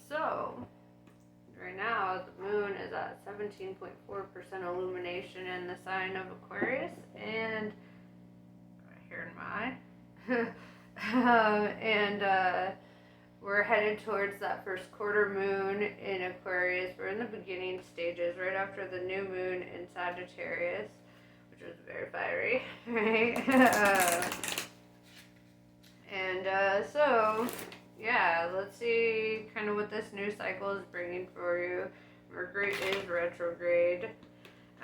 So right now the moon is at 17.4% illumination in the sign of Aquarius, and here in my eye, and we're headed towards that first quarter moon in Aquarius. We're in the beginning stages, right after the new moon in Sagittarius, which was very fiery, right? So, yeah, let's see kind of what this new cycle is bringing for you. Mercury is retrograde.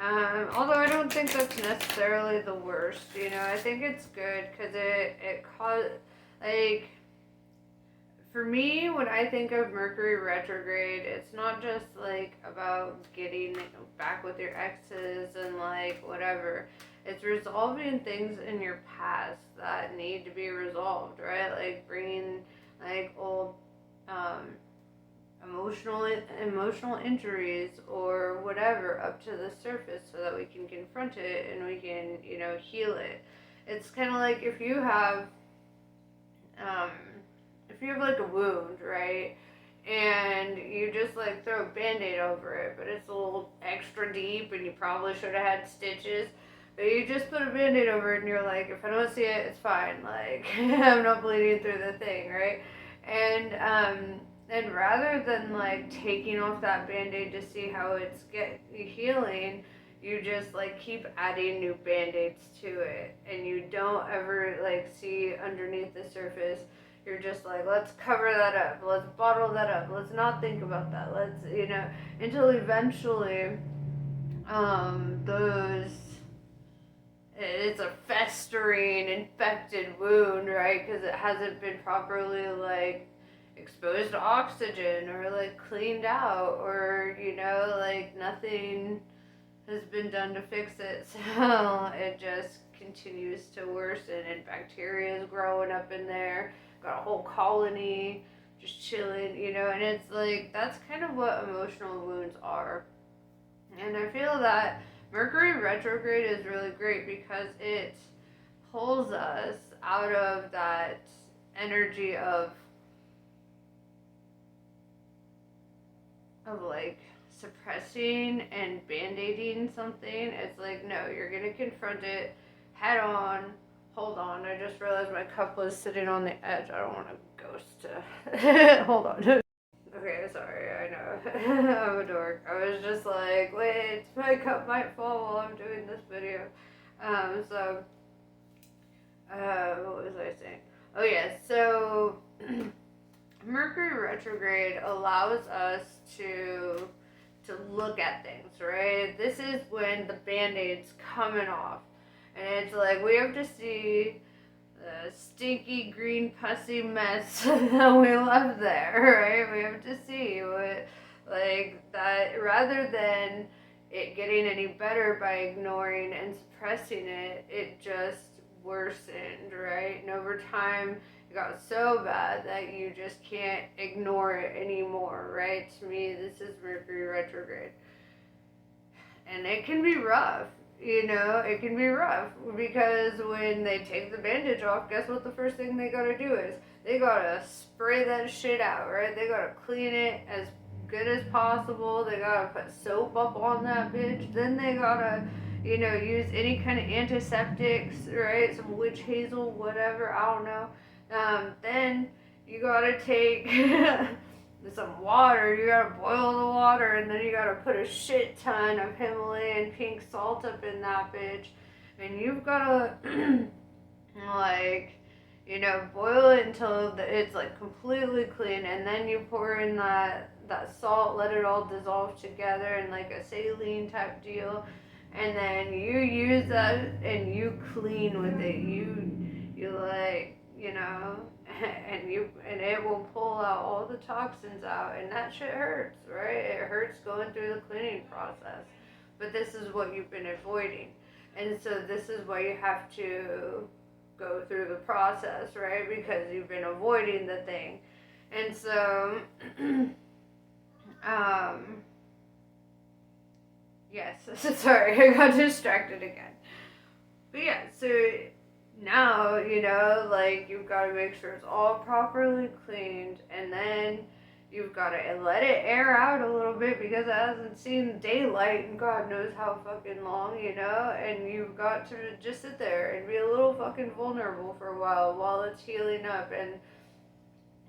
Although I don't think that's necessarily the worst, I think it's good because it caused, like, for me, when I think of Mercury retrograde, it's not just like about getting back with your exes and like whatever. It's resolving things in your past that need to be resolved, right? Like bringing like old um, emotional injuries or whatever up to the surface so that we can confront it and we can heal it. It's kind of like um, if you have like a wound, right, and you just like throw a band-aid over it, but it's a little extra deep and you probably should have had stitches, but you just put a band-aid over it and you're like, if I don't see it, it's fine, like I'm not bleeding through the thing, right? And rather than like taking off that band-aid to see how it's healing, you just like keep adding new band-aids to it and you don't ever like see underneath the surface. You're just like, let's cover that up, let's bottle that up, let's not think about that, let's until eventually those it's a festering infected wound, right? Because it hasn't been properly like exposed to oxygen or like cleaned out, or like nothing has been done to fix it, so it just continues to worsen and bacteria is growing up in there. Got a whole colony just chilling, and it's like that's kind of what emotional wounds are. And I feel that Mercury retrograde is really great because it pulls us out of that energy of like suppressing and band-aiding something. It's like, no, you're gonna confront it head on. Hold on, I just realized my cup was sitting on the edge. I don't want a ghost to hold on. Okay, sorry, I know. I'm a dork. I was just like, wait, my cup might fall while I'm doing this video. So what was I saying? Oh yeah, so Mercury retrograde allows us to look at things, right? This is when the band-aid's coming off. And it's like we have to see the stinky green pussy mess that we left there, right? We have to see what like that rather than it getting any better by ignoring and suppressing it, it just worsened, right? And over time it got so bad that you just can't ignore it anymore, right? To me, this is Mercury retrograde. And it can be rough, it can be rough because when they take the bandage off, guess what the first thing they gotta do is? They gotta spray that shit out, right? They gotta clean it as good as possible. They gotta put soap up on that bitch. Then they gotta, use any kind of antiseptics, right? Some witch hazel, whatever, I don't know. Then you gotta take some water, you gotta boil the water, and then you gotta put a shit ton of Himalayan pink salt up in that bitch, and you've gotta like boil it until it's like completely clean, and then you pour in that salt, let it all dissolve together in like a saline type deal, and then you use that and you clean with it. You like and it will pull out all the toxins out, and that shit hurts, right? It hurts going through the cleaning process, but this is what you've been avoiding, and so this is why you have to go through the process, right? Because you've been avoiding the thing, and so yes. Sorry, I got distracted again. But yeah, so now, like you've got to make sure it's all properly cleaned, and then You've got to let it air out a little bit because it hasn't seen daylight and God knows how fucking long, you know? And you've got to just sit there and be a little fucking vulnerable for a while it's healing up and,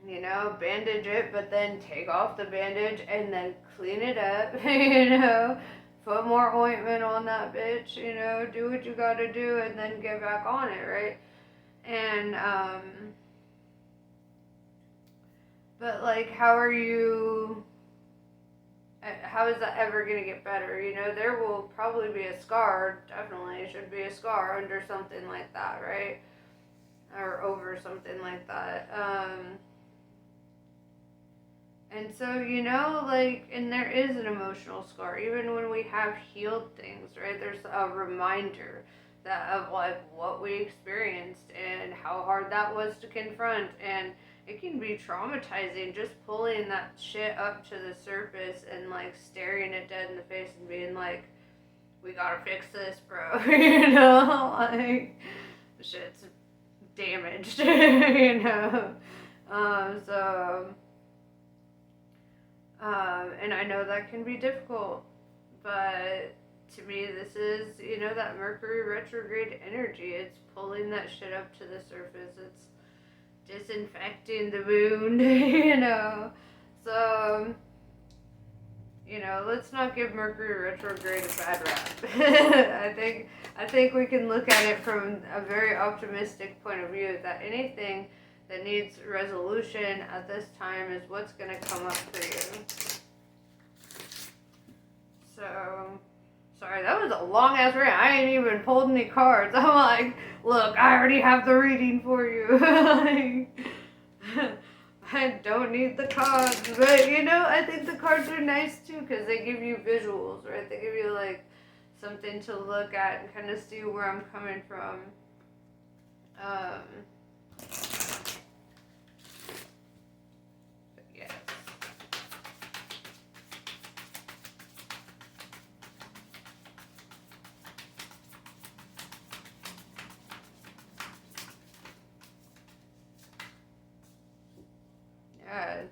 you know, bandage it, but then take off the bandage and then clean it up, you know? Put more ointment on that bitch, you know? Do what you gotta do and then get back on it, right? And, but like, how is that ever going to get better? You know, there will probably be a scar, definitely should be a scar under something like that, right? Or over something like that. And so, you know, like, and there is an emotional scar, even when we have healed things, right? There's a reminder that of like what we experienced and how hard that was to confront, and it can be traumatizing just pulling that shit up to the surface and like staring it dead in the face and being like, we gotta fix this, bro. You know, like, the shit's damaged. You know, and I know that can be difficult, but to me, this is, you know, that Mercury retrograde energy. It's pulling that shit up to the surface. It's disinfecting the wound, you know. So, you know, let's not give Mercury retrograde a bad rap. I think we can look at it from a very optimistic point of view, that anything that needs resolution at this time is what's going to come up for you. So, sorry, that was a long ass rant. I ain't even pulled any cards. I'm like, look, I already have the reading for you. I don't need the cards, but you know, I think the cards are nice too because they give you visuals, right? They give you like something to look at and kind of see where I'm coming from. Yes. Yeah.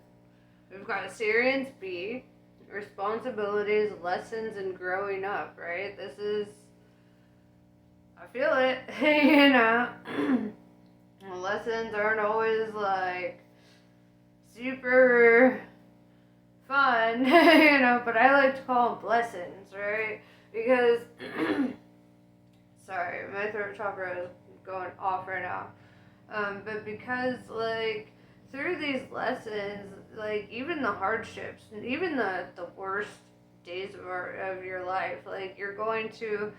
We've got Assyrians B, responsibilities, lessons, and growing up, right? This is, I feel it, you know. Lessons aren't always like super fun, you know, but I like to call them blessings, right? Because, sorry, my throat chakra is going off right now. But because, like, through these lessons, like, even the hardships, and even the worst days of your life, like, you're going to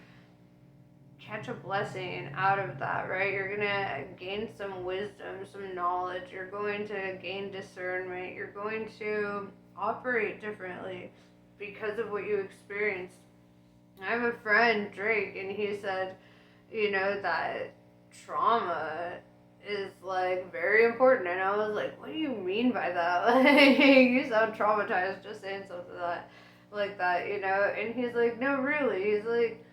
catch a blessing out of that, right? You're going to gain some wisdom, some knowledge. You're going to gain discernment. You're going to operate differently because of what you experienced. I have a friend, Drake, and he said, you know, that trauma is like very important, and I was like, what do you mean by that? Like, you sound traumatized just saying something like that, you know. And he's like, no, really. He's like,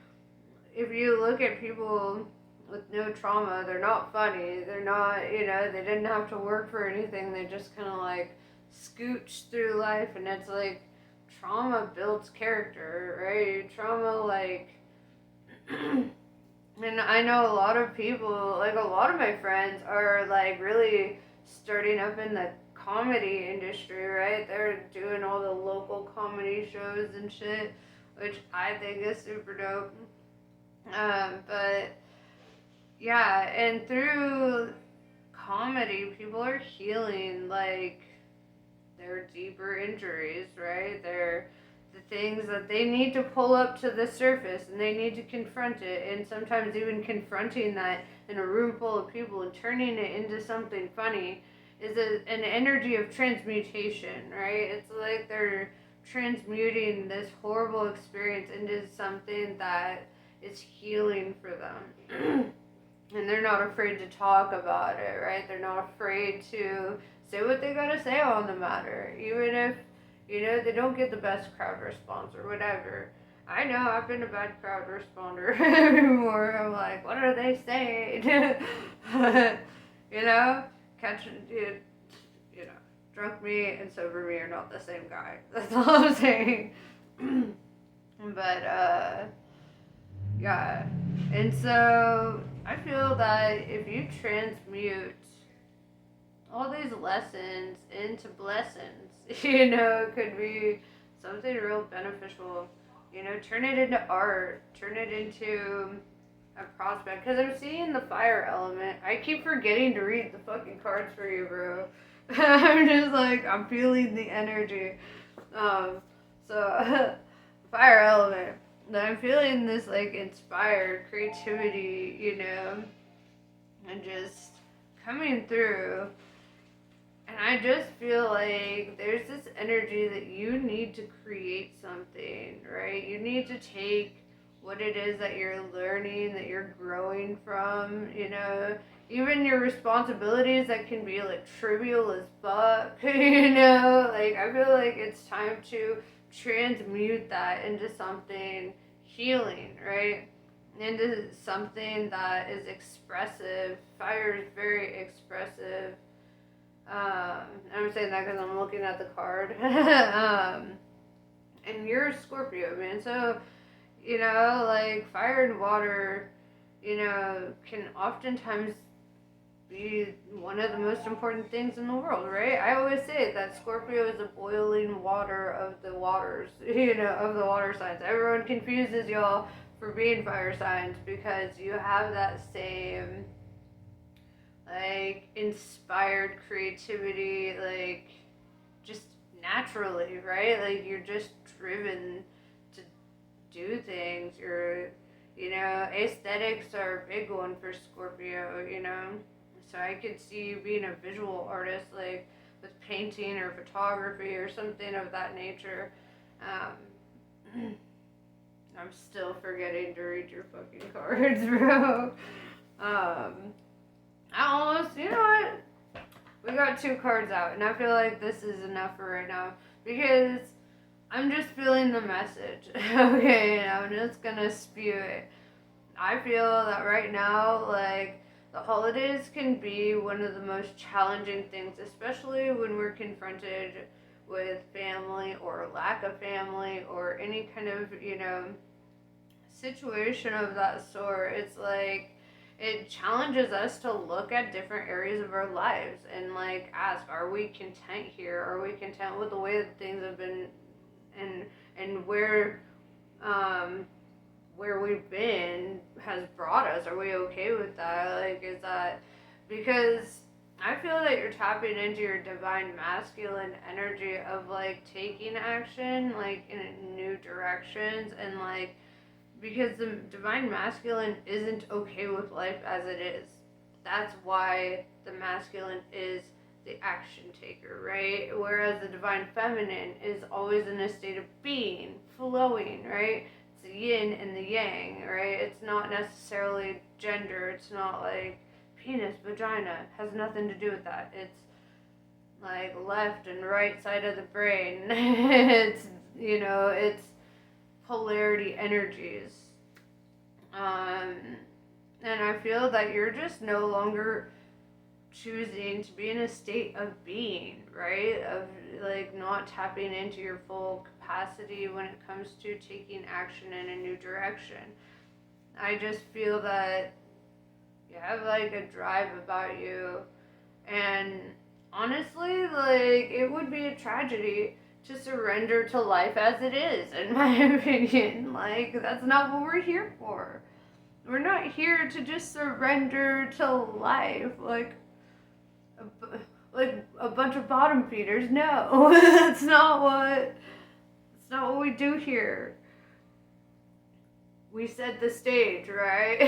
if you look at people with no trauma, they're not funny, they're not, you know, they didn't have to work for anything, they just kind of like scooch through life. And it's like, trauma builds character, right? Trauma, like, and I know a lot of people, like a lot of my friends are like really starting up in the comedy industry, right? They're doing all the local comedy shows and shit, which I think is super dope. But yeah, and through comedy, people are healing like their deeper injuries, right? They're the things that they need to pull up to the surface and they need to confront it, and sometimes even confronting that in a room full of people and turning it into something funny is an energy of transmutation, right? It's like they're transmuting this horrible experience into something that is healing for them. And they're not afraid to talk about it, right? They're not afraid to say what they gotta say on the matter, even if, you know, they don't get the best crowd response or whatever. I know I've been a bad crowd responder before. I'm like, what are they saying? You know, catching, you know. drunk me and sober me are not the same guy. That's all I'm saying. But yeah. And so I feel that if you transmute all these lessons into blessings, it could be something real beneficial. Turn it into art, turn it into a prospect. Because I'm seeing the fire element. I keep forgetting to read the fucking cards for you, bro. I'm just like, I'm feeling the energy. So, fire element. Then I'm feeling this like inspired creativity, and just coming through. And I just feel like there's this energy that you need to create something, right? You need to take what it is that you're learning, that you're growing from, even your responsibilities that can be like trivial as fuck, like I feel like it's time to transmute that into something healing, right? Into something that is expressive. Fire is very expressive. I'm saying that because I'm looking at the card. And you're a Scorpio, man. So, like fire and water, can oftentimes be one of the most important things in the world, right? I always say that Scorpio is the boiling water of the waters, of the water signs. Everyone confuses y'all for being fire signs because you have that same like inspired creativity, like just naturally, right? Like you're just driven to do things. Aesthetics are a big one for Scorpio, So I could see you being a visual artist, like with painting or photography or something of that nature. I'm still forgetting to read your fucking cards, bro. I almost, you know what? We got 2 cards out, and I feel like this is enough for right now because I'm just feeling the message, okay? And I'm just gonna spew it. I feel that right now, like, the holidays can be one of the most challenging things, especially when we're confronted with family or lack of family or any kind of, situation of that sort. It's like, it challenges us to look at different areas of our lives and like ask, are we content here? Are we content with the way that things have been and where we've been has brought us? Are we okay with that? Like, is that because I feel that you're tapping into your divine masculine energy of like taking action like in new directions and like because the divine masculine isn't okay with life as it is. That's why the masculine is the action taker, right? Whereas the divine feminine is always in a state of being, flowing, right? It's the yin and the yang, right? It's not necessarily gender. It's not like penis, vagina. It has nothing to do with that. It's like left and right side of the brain. It's polarity energies. And I feel that you're just no longer choosing to be in a state of being, right? Of like not tapping into your full capacity when it comes to taking action in a new direction. I just feel that you have like a drive about you, and honestly, like it would be a tragedy to surrender to life as it is, in my opinion. Like, that's not what we're here for. We're not here to just surrender to life like a bunch of bottom feeders. No, that's not what we do here. We set the stage, right?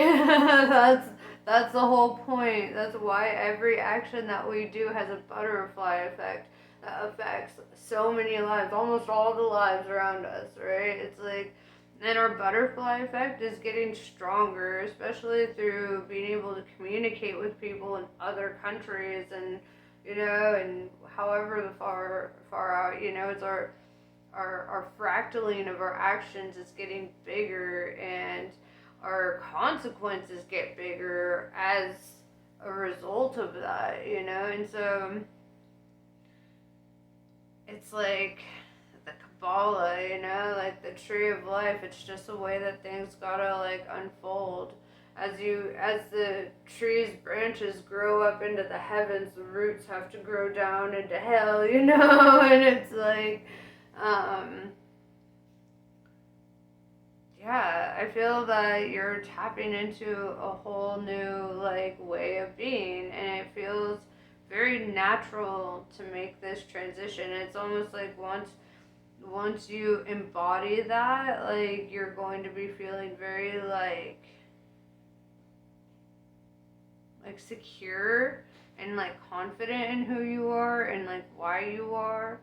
That's the whole point. That's why every action that we do has a butterfly effect that affects so many lives, almost all the lives around us, right? It's like, and our butterfly effect is getting stronger, especially through being able to communicate with people in other countries and, and however the far out, it's our fractaling of our actions is getting bigger and our consequences get bigger as a result of that, and so it's like the Kabbalah, like the tree of life. It's just a way that things gotta like unfold. As the tree's branches grow up into the heavens, the roots have to grow down into hell, and it's like, um, yeah, I feel that you're tapping into a whole new like way of being, and it feels very natural to make this transition. It's almost like once you embody that, like you're going to be feeling very like secure and like confident in who you are and like why you are.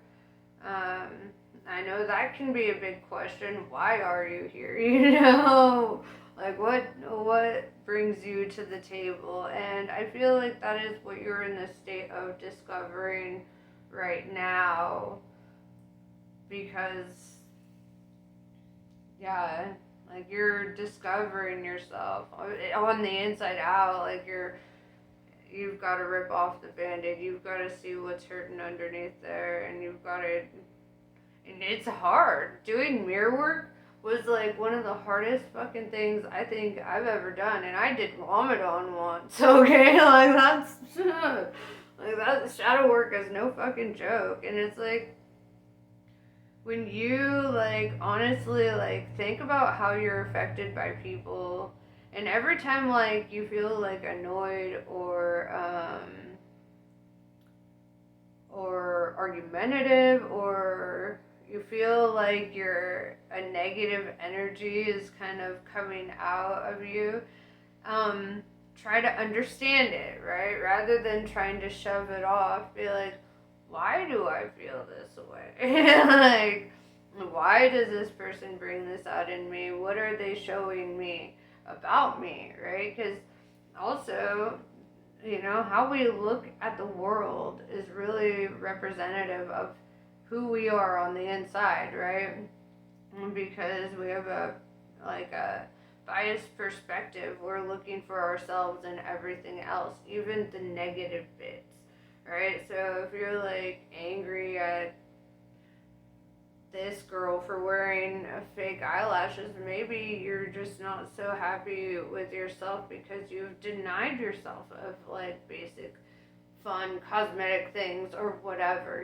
Um, I know that can be a big question. Why are you here? Like what brings you to the table? And I feel like that is what you're in the state of discovering right now, because yeah, like you're discovering yourself on the inside out. Like you've got to rip off the band-aid. You've got to see what's hurting underneath there, and you've got to. And it's hard. Doing mirror work was like one of the hardest fucking things I think I've ever done, and I did vomit on once. Okay, like that's like that shadow work is no fucking joke, and it's like when you like honestly like think about how you're affected by people, and every time like you feel like annoyed or argumentative, or you feel like a negative energy is kind of coming out of you, try to understand it, right? Rather than trying to shove it off, be like, why do I feel this way? Like, why does this person bring this out in me? What are they showing me about me, right? Because also, how we look at the world is really representative of who we are on the inside, right? Because we have a biased perspective. We're looking for ourselves in everything else, even the negative bits, right? So if you're like angry at this girl for wearing fake eyelashes, maybe you're just not so happy with yourself because you've denied yourself of like basic fun cosmetic things or whatever,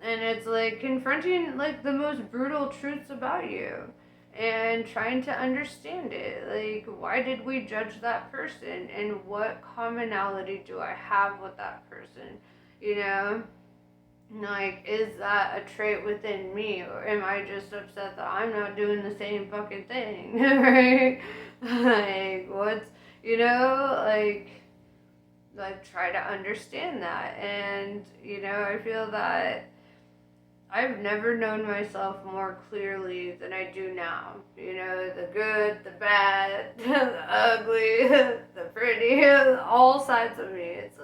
and it's like confronting like the most brutal truths about you and trying to understand it. Like, why did we judge that person, and what commonality do I have with that person? Like, is that a trait within me, or am I just upset that I'm not doing the same fucking thing? Right? Like, what's, like try to understand that. And, I feel that I've never known myself more clearly than I do now. The good, the bad, the ugly, the pretty, all sides of me. It's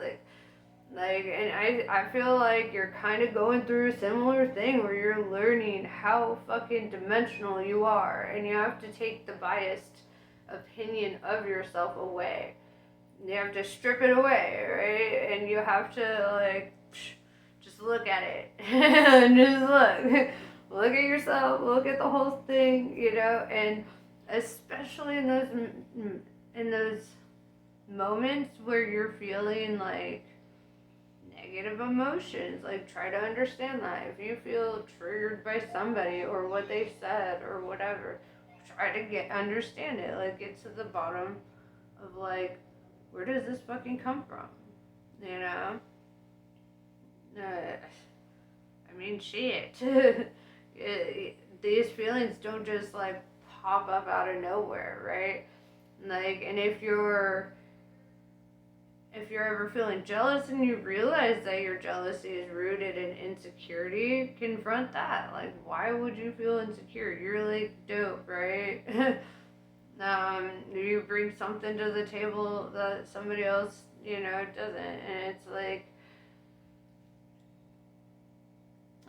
and I feel like you're kind of going through a similar thing where you're learning how fucking dimensional you are, and you have to take the biased opinion of yourself away. You have to strip it away, right? And you have to like just look at it and just look at yourself, look at the whole thing, and especially in those moments where you're feeling like negative emotions, like try to understand that. If you feel triggered by somebody or what they said or whatever, try to understand it, like get to the bottom of like, where does this fucking come from, I mean, shit. These feelings don't just like pop up out of nowhere, right? Like, and if you're ever feeling jealous and you realize that your jealousy is rooted in insecurity, confront that. Like, why would you feel insecure? You're like dope, right? You bring something to the table that somebody else, doesn't, and it's like,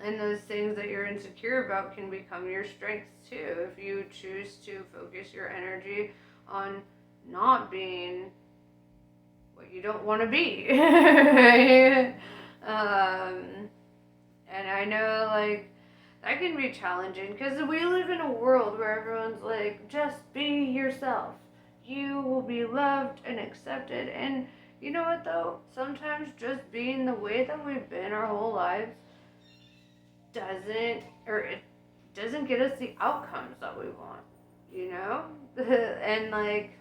and those things that you're insecure about can become your strengths too if you choose to focus your energy on not being what you don't want to be. Right? And I know, like, that can be challenging because we live in a world where everyone's like, just be yourself. You will be loved and accepted. And you know what, though? Sometimes just being the way that we've been our whole lives doesn't, or it doesn't get us the outcomes that we want, you know? And, like,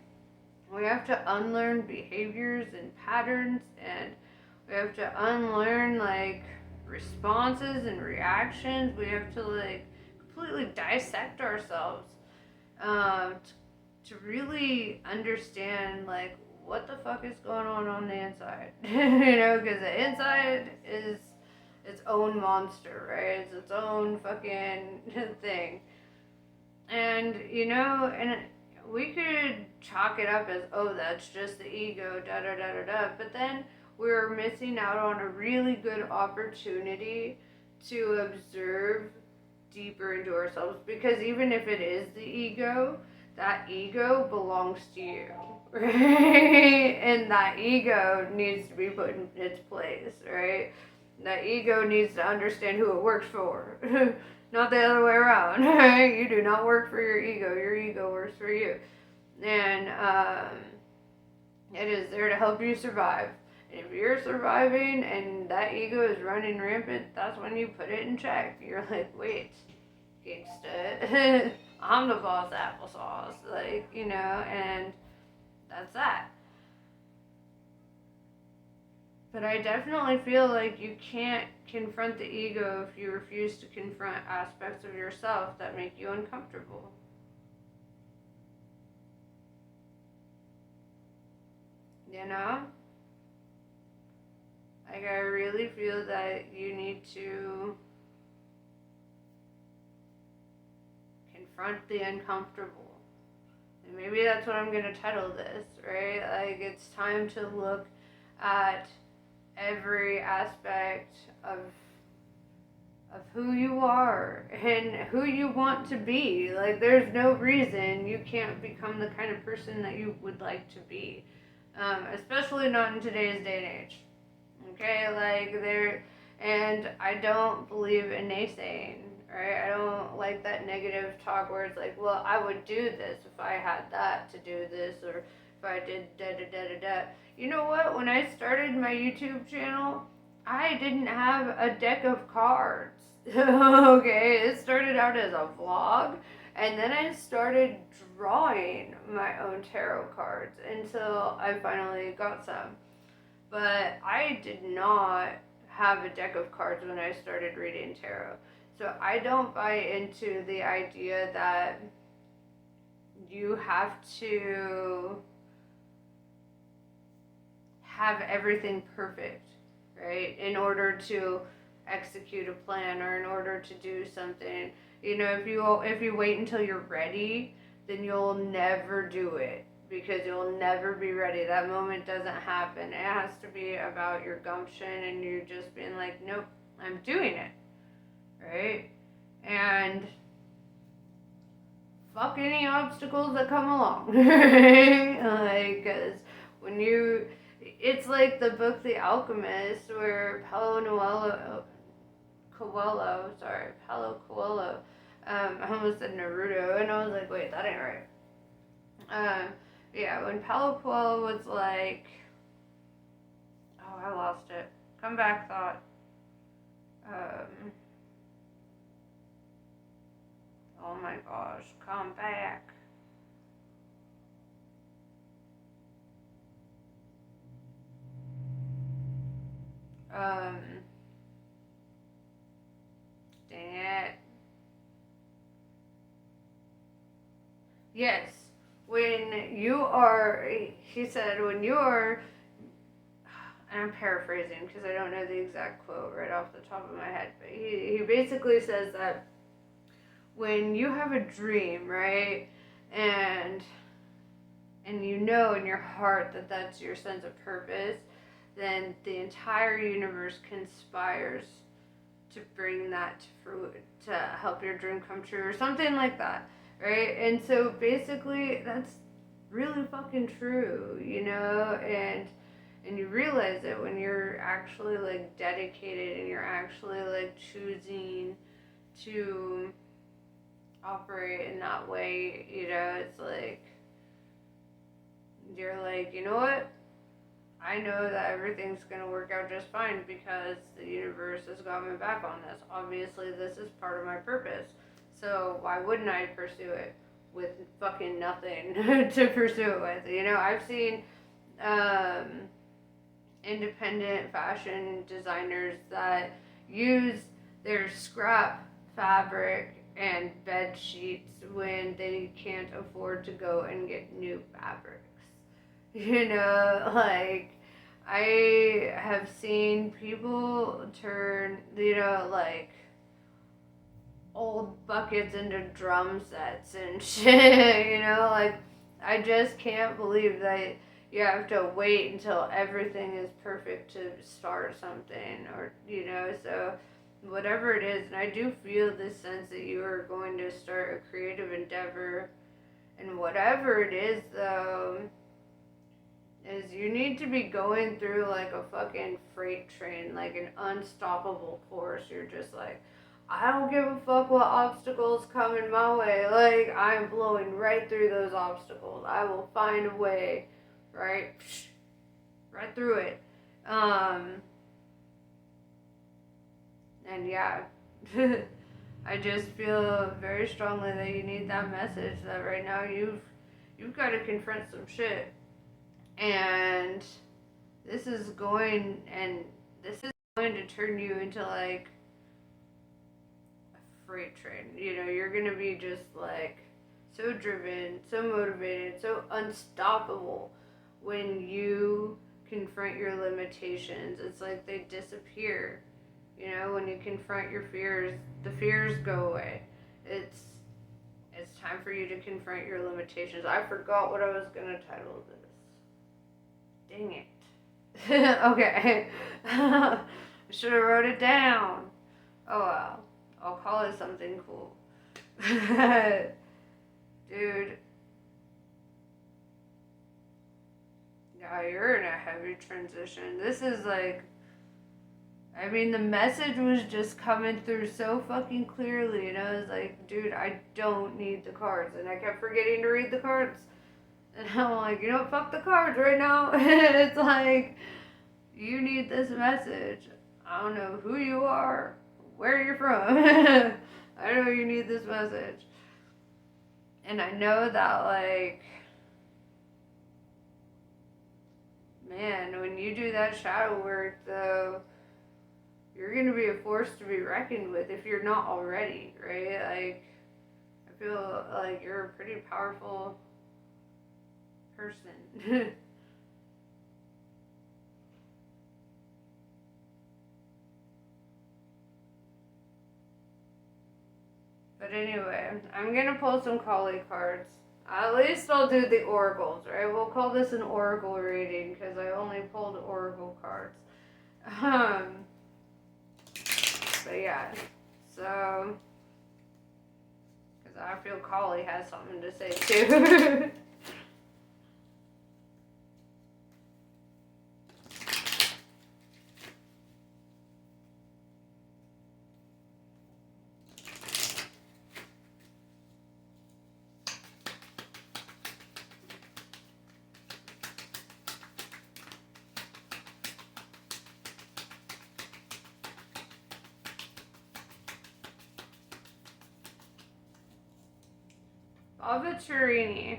we have to unlearn behaviors and patterns, and we have to unlearn, like, responses and reactions. We have to, like, completely dissect ourselves, to really understand, like, what the fuck is going on the inside. You know, because the inside is its own monster, right? It's its own fucking thing. And, you know, and we could chalk it up as, oh, that's just the ego, da da da da da. But then we're missing out on a really good opportunity to observe deeper into ourselves. Because even if it is the ego, that ego belongs to you, right? And that ego needs to be put in its place, right? That ego needs to understand who it works for. Not the other way around. You do not work for your ego works for you. And it is there to help you survive. And if you're surviving and that ego is running rampant, that's when you put it in check. You're like, wait, gangsta, I'm the boss applesauce. Like, you know, and that's that. But I definitely feel like you can't confront the ego if you refuse to confront aspects of yourself that make you uncomfortable. You know? Like, I really feel that you need to confront the uncomfortable. And maybe that's what I'm going to title this, right? Like, it's time to look at every aspect of who you are and who you want to be. Like, there's no reason you can't become the kind of person that you would like to be, especially not in today's day and age. Okay, like and I don't believe in naysaying. Right? I don't like that negative talk where it's like, well, I would do this if I had that to do this, or if I did da da da da da. You know what? When I started my YouTube channel, I didn't have a deck of cards. Okay, it started out as a vlog, and then I started drawing my own tarot cards until I finally got some. But I did not have a deck of cards when I started reading tarot. So I don't buy into the idea that you have to have everything perfect, right, in order to execute a plan or in order to do something. You know, if you wait until you're ready, then you'll never do it because you'll never be ready. That moment doesn't happen. It has to be about your gumption and you just being like, nope, I'm doing it, right? And fuck any obstacles that come along, right? Like, because when you, it's like the book The Alchemist, where Paulo Coelho, I almost said Naruto, and I was like, wait, that ain't right. Yeah, when Paulo Coelho was like, oh, I lost it. Come back, thought. Oh my gosh, come back. Dang it. Yes, when you are, he said, when you are, and I'm paraphrasing because I don't know the exact quote right off the top of my head, but he basically says that when you have a dream, right, and you know in your heart that that's your sense of purpose, then the entire universe conspires to bring that to fruit, to help your dream come true, or something like that, right? And so basically, that's really fucking true, you know, and And you realize it when you're actually like dedicated and you're actually like choosing to operate in that way. It's like you're like, you know what? I know that everything's gonna work out just fine because the universe has got my back on this. Obviously, this is part of my purpose. So why wouldn't I pursue it with fucking nothing to pursue it with? I've seen um, independent fashion designers that use their scrap fabric and bed sheets when they can't afford to go and get new fabrics. Like I have seen people turn, like old buckets into drum sets and shit, like I just can't believe that you have to wait until everything is perfect to start something, or so whatever it is. And I do feel this sense that you are going to start a creative endeavor, and whatever it is though, is you need to be going through like a fucking freight train, like an unstoppable force. You're just like, I don't give a fuck what obstacles come in my way. Like, I'm blowing right through those obstacles. I will find a way, right? Right through it. And yeah, I just feel very strongly that you need that message that right now you've got to confront some shit. And this is going to turn you into like a freight train. You're gonna be just like so driven, so motivated, so unstoppable when you confront your limitations. It's like they disappear. When you confront your fears, the fears go away. It's time for you to confront your limitations. I forgot what I was gonna title this. Dang it. Okay. I should have wrote it down. Oh well. I'll call it something cool. Dude. Yeah, you're in a heavy transition. This is like, the message was just coming through so fucking clearly, and I was like, dude, I don't need the cards. And I kept forgetting to read the cards. And I'm like, fuck the cards right now. It's like, you need this message. I don't know who you are, where you're from. I know you need this message. And I know that, like, man, when you do that shadow work, though, you're going to be a force to be reckoned with if you're not already, right? Like, I feel like you're a pretty powerful person. But anyway, I'm going to pull some Kali cards. At least I'll do the oracles, right? We'll call this an oracle reading because I only pulled oracle cards. But yeah, so, because I feel Kali has something to say too. Avaturini.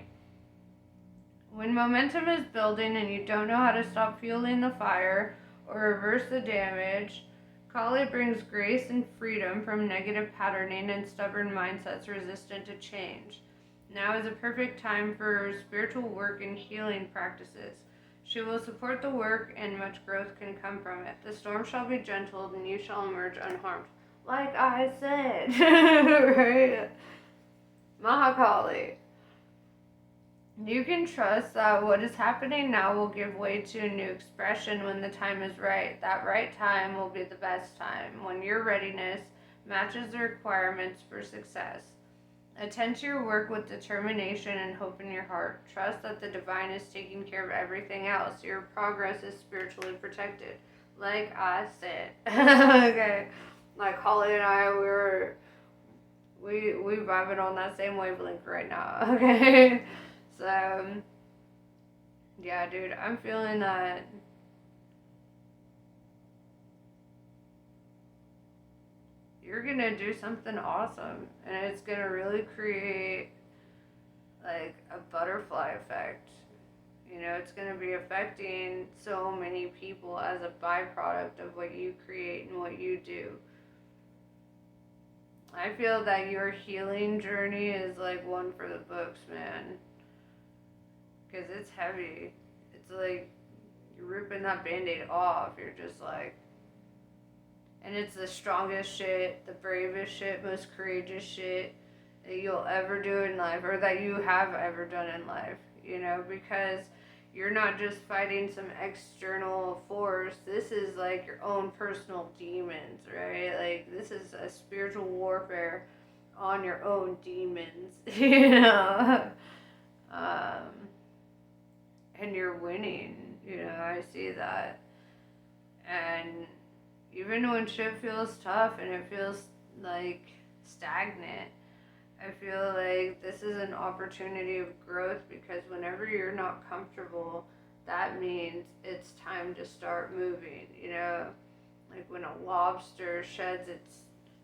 When momentum is building and you don't know how to stop fueling the fire or reverse the damage, Kali brings grace and freedom from negative patterning and stubborn mindsets resistant to change. Now is a perfect time for spiritual work and healing practices. She will support the work and much growth can come from it. The storm shall be gentled and you shall emerge unharmed. Like I said, right? Mahakali. You can trust that what is happening now will give way to a new expression when the time is right. That right time will be the best time, when your readiness matches the requirements for success. Attend to your work with determination and hope in your heart. Trust that the divine is taking care of everything else. Your progress is spiritually protected. Like I said. Okay. Like Holly and I, we vibing on that same wavelength right now. Okay. So yeah, dude, I'm feeling that you're gonna do something awesome, and it's gonna really create like a butterfly effect. You know, it's going to be affecting so many people as a byproduct of what you create and what you do. I feel that your healing journey is like one for the books, man. Because it's heavy. It's like you're ripping that band aid off. You're just like. And it's the strongest shit, the bravest shit, most courageous shit that you'll ever do in life, or that you have ever done in life. You know, because you're not just fighting some external force. This is like your own personal demons, right? Like, this is a spiritual warfare on your own demons, you know? And you're winning, you know, I see that. And even when shit feels tough and it feels like stagnant, I feel like this is an opportunity of growth, because whenever you're not comfortable, that means it's time to start moving, you know? Like when a lobster sheds its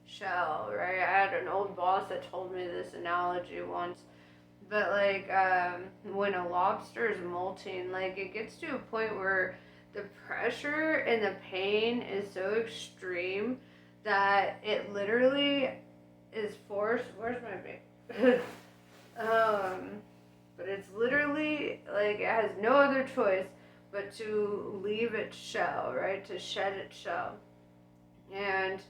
shell, right? I had an old boss that told me this analogy once. But like when a lobster is molting, like it gets to a point where the pressure and the pain is so extreme that it literally is forced. Where's my bag? But it's literally like it has no other choice but to leave its shell, right? To shed its shell. And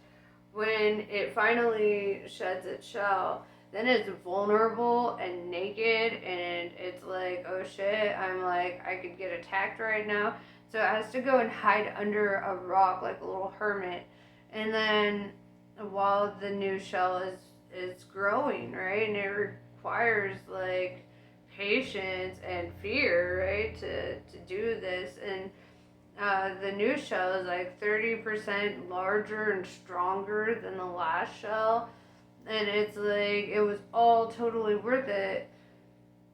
when it finally sheds its shell, then it's vulnerable and naked, and it's like, oh shit, I'm like, I could get attacked right now. So it has to go and hide under a rock like a little hermit. And then while the new shell is growing, right? And it requires like patience and fear, right? To do this. And the new shell is like 30% larger and stronger than the last shell. And it's like, it was all totally worth it.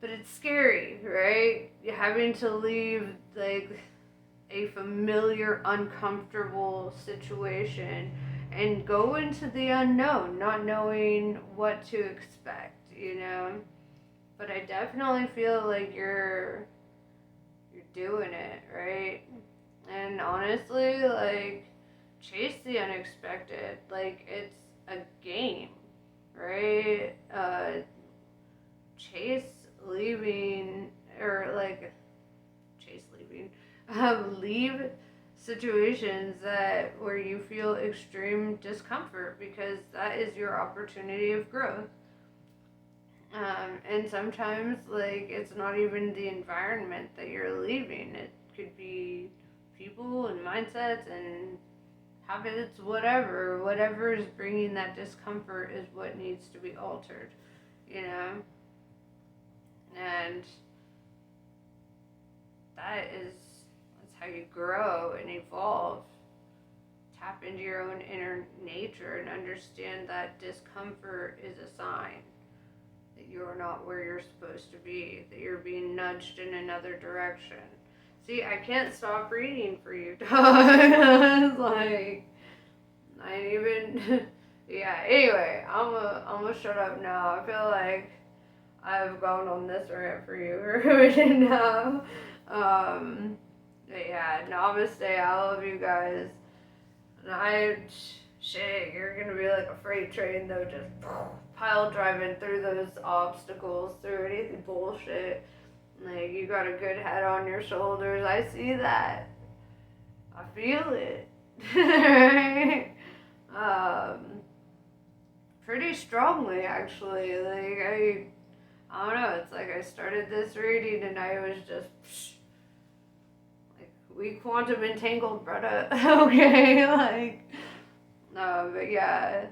But it's scary, right? You're having to leave like a familiar, uncomfortable situation and go into the unknown, not knowing what to expect, you know? But I definitely feel like you're doing it, right? And honestly, like, chase the unexpected. Like, it's a game, right? Chase leaving, or like, chase leaving. Leave situations that where you feel extreme discomfort, because that is your opportunity of growth. And sometimes, like, it's not even the environment that you're leaving. It could be people and mindsets and habits, whatever. Whatever is bringing that discomfort is what needs to be altered, you know? And that's how you grow and evolve. Tap into your own inner nature and understand that discomfort is a sign that you're not where you're supposed to be, that you're being nudged in another direction. See, I can't stop reading for you, dog. Like, I even, yeah, anyway, I'm gonna shut up now. I feel like I've gone on this rant for you right now. But yeah, namaste. I love you guys. And shit, you're gonna be like a freight train though, just pile driving through those obstacles, through anything bullshit. Like, you got a good head on your shoulders. I see that. I feel it. um, Pretty strongly, actually. Like, I don't know. It's like I started this reading and I was just like, we quantum entangled, brother. Okay, like, no, but yeah.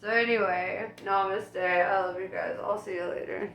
So anyway, namaste. I love you guys. I'll see you later.